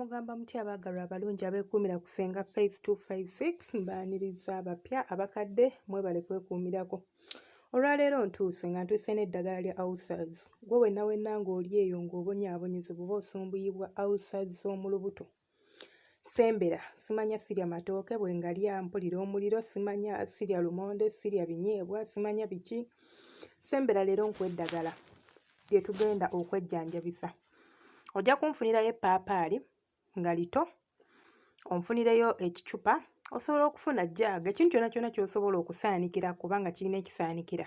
Mugamba muti abaagalwa abalungi abeekuumira ku Senga Phase 256 mbaaniriza abapya abakadde mwebale kwekuumirako. Olwaleero ntuuse nga ntuuse n'eddagala lya ULCERS. Gwe wenna ng'oli eyo ng'obonyaabonyezebwa oba osumbuyibwa ULCERS z'omu lubuto. Sembera, simanya sirya matooke bwe ngalya mpulira omuliro, simanya sirya lumonde, sirya binyeebwa, simanya biki. Sembera leero nkuwa eddagala lye tugenda okwejjanjabisa. Ojja kunfunirayo eppaapaali nga lito, onfunireyo ekicupa, osobola okufuna jjaaga, ekintu kyonna kyonna ky'osobola okusaanikira kubanga kirina ekisaanikira.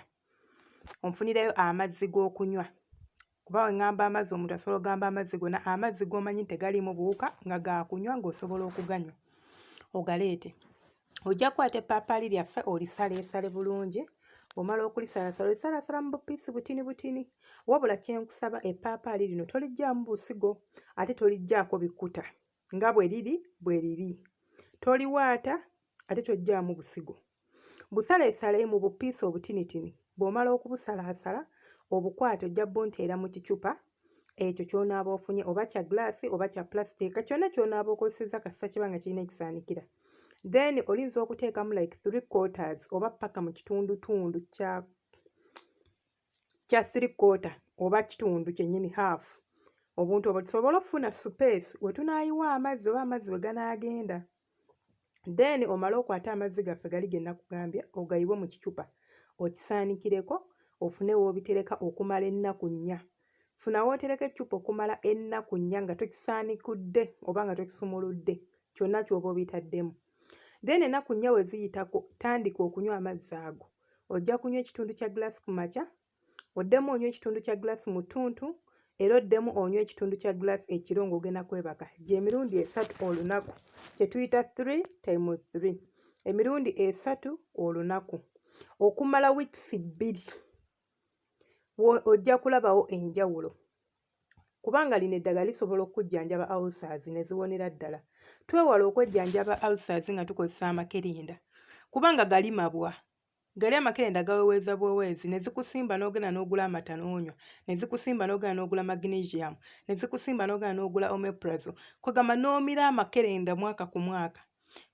Onfunireyo amazzi g'okunywa, kuba we ŋŋamba amazzi omuntu asobola ogamba amazzi gonna, amazzi g'omanyi tegaliimu buwuka nga gaakunywa ng'osobola okuganywa, ogaleete. Ojja kukwata eppaapaali lyaffe olisaleesale bulungi. Bw'omala okulisalaasala olisalaasala mu bupiisi butini, wabula kyenkusaba eppaapaali lino toliggyamu busigo ate toliggyaako bikuta, nga bwe liri. Toliwaata ate toggyamu busigo. Busaleesale mu bupiisi obutinitini. Bw'omala okubusalaasala obukwate ojja bunteera mu kicupa ekyo ky'onaaba ofunye, oba kya gglaasi oba kya pulasitiika, kyonna ky'onaaba okozesezza kasita kibanga kirina ekisaanikira. Then olinza okuteekamu like 3/4 oba paka mu kitundutundu kya 3/4 oba kitundu kyennyini half. Obuntu obwo tusobole okufuna space we tunaayiwa amazzi oba amazzi we ganaagenda. Then omale okwate amazzi gaffe gali ge nnakugambye ogayiwe mu kicupa, okisaanikireko ofune w'obitereka okumala ennaku 4. Funa w'otereka eccupa okumala ennaku 4 nga tokisaanikudde oba nga tokisumuludde, kyonna ky'oba obitaddemu. Then ennaku 4 we ziyitako tandika okunywa amazzi ago. Ojja kunywa ekitundu kya gglaasi ku makya, oddemu onywa ekitundu kya gglaasi mu ttuntu, era oddemu onywa ekitundu kya gglaasi ekiro ng'ogenda kwebaka. Gy'emirundi 3 olunaku, kye tuyita 3×3. Emirundi 3 olunaku. Okumala wiikisi 2 ojja kulabawo enjawulo. Kubanga lino eddagala lisobola okujjanjaba ULCERS ne ziwonera ddala. Twewala okwejjanjaba ULCERS nga tukozesa amakerenda, kubanga galimabwa. Gali amakerenda gaweweeza bweweezi, ne zikusimba n'ogenda n'ogula amata n'onywa, ne zikusimba n'ogenda n'ogula magnesium, ne zikusimba n'ogenda n'ogula omeprazole, kwegamba n'omira amakerenda mwaka ku mwaka.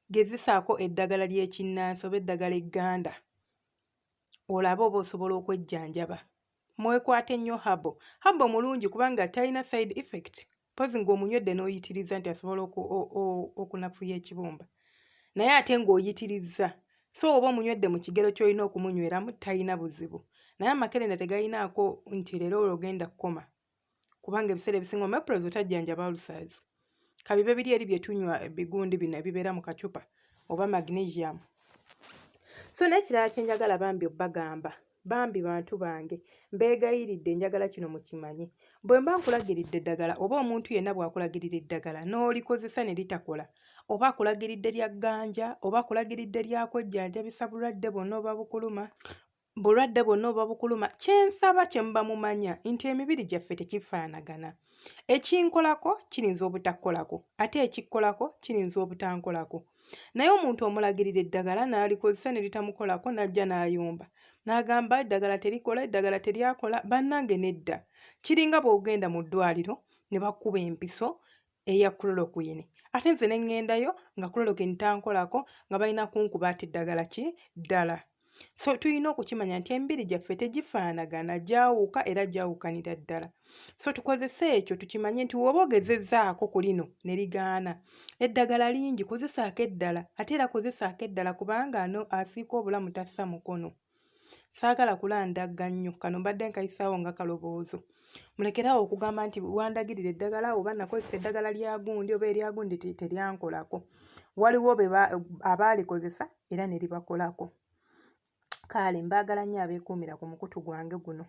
Gezisaako eddagala ly'ekinnansi oba eddagala egganda, olabe oba osobola okwejjanjaba. Mwekwate nnyo habo mulungi kubanga talina side effect. Pozi ng'omunywedde n'oyitiriza nti asobola okunafuya ekibumba, naye ate ng'oyitirizza, so oba omunywedde mu kigero ky'olina okumunyweramu talina buzibu. Naye amakerenda tegalinaako nti leero ogenda kukoma, kubanga ebiseera ebisinga omeprazole tajjanjaba ULCERS. Kabibe biri eri bye tunywa ebigundi bino ebibeera mu kacupa oba magnesium. So n'ekirala kye njagala bambi obbagamba, bambi bantu bange, mbeegayiridde njagala kino mukimanye. Bwe mba nkulagiridde eddagala oba omuntu yenna bw'akulagirira eddagala n'olikozesa ne litakola, oba akulagiridde lya gganja oba akulagiridde lyakwejjanjabisa bulwadde bwonna oba bukuluma, kye nsaba kye muba mumanya nti emibiri gyaffe tekifaanagana. Ekinkolako kirinza obutakolako, ate ekikkolako kirinza obutankolako. Naye omuntu omulagirira eddagala n'alikozesa ne litamukolako n'ajja n'ayomba, n'agamba eddagala terikola, eddagala teryakola, bannange nedda. Kiringa bw'ogenda mu ddwaliro ne bakuba empiso eya chloroquine, ate nze ne ŋŋendayo nga chloroquine tankolako nga balina kunkuba ati eddagala ki ddala. So tulina okukimanya nti emibiri gyaffe tegifaanagana, gyawuka era gyawukanira ddala. So tukozese ekyo tukimanye nti woba ogezezzaako ku lino ne ligaana, eddagala lingi, kozesaako eddala, ate era kozesaako eddala kubanga asiika obulamu tassa mukono. Saagala kulandagga nnyo, kano mbadde nkayisaawo nga kaloboozo. Mulekerawo okugamba nti wandagirira eddagala oba nakozesa eddagala lya gundi oba erya gundi teryankolako. Waliwo abaalikozesa era ne libakolako. Kale mbaagala nnyo abeekuumira ku mukutu gwange guno.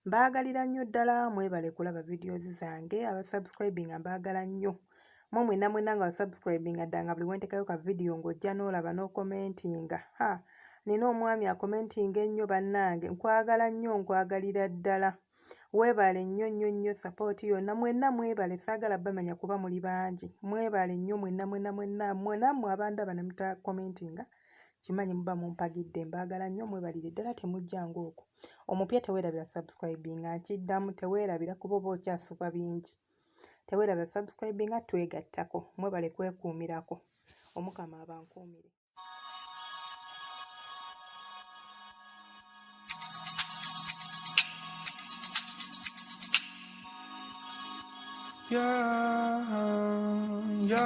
Mbaagalira nnyo ddala, mwebale kulaba videozi zange. Abasubscribinga mbaagala nnyo. Mwenna nga basubscribinga ddanga buli wentekayo ka video ng'ojja n'olaba n'okomentinga. Nina omwami akomentinga ennyo bannange, nkwagala nnyo, nkwagalira ddala. Weebale nnyo support yonna, mwenna mwebale, saagala bamanya kuba muli bangi. Mwebale nnyo mwenna abandaba ne mutakomentinga. Kimanyi muba mumpagidde, mbaagala nnyo, mwebalire ddala, temujjanga okwo. Omupya teweerabira subscribinga, nkiddamu teweerabira kuba oba okyasuba bingi. teweeraba subscribinga twegattako mwebale kwekuumirako omukama abankuumire. Yeah, yeah.